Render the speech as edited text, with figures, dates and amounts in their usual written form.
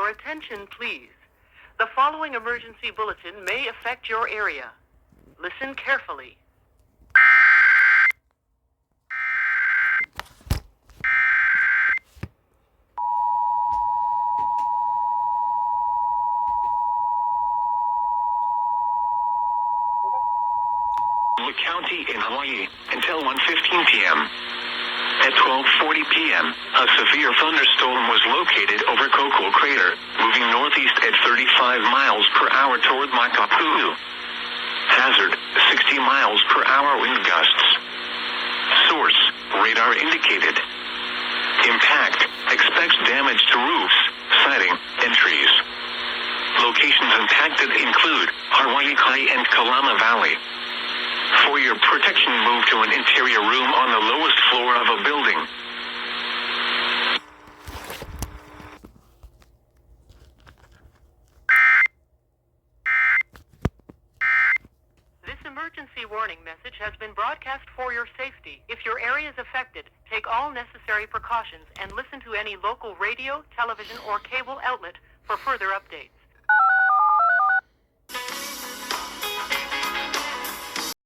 Your attention, please. The following emergency bulletin may affect your area. Listen carefully. County in Hawaii until 1:15 p.m. At 12:40 p.m., a severe thunderstorm was located over Koko Crater, moving northeast at 35 miles per hour toward Makapuu. Hazard, 60 miles per hour wind gusts. Source, radar indicated. Impact, expects damage to roofs, siding, and trees. Locations impacted include Hawaii Kai and Kalama Valley. For your protection, move to an interior room on the lowest floor of a building. This emergency warning message has been broadcast for your safety. If your area is affected, take all necessary precautions and listen to any local radio, television, or cable outlet for further updates.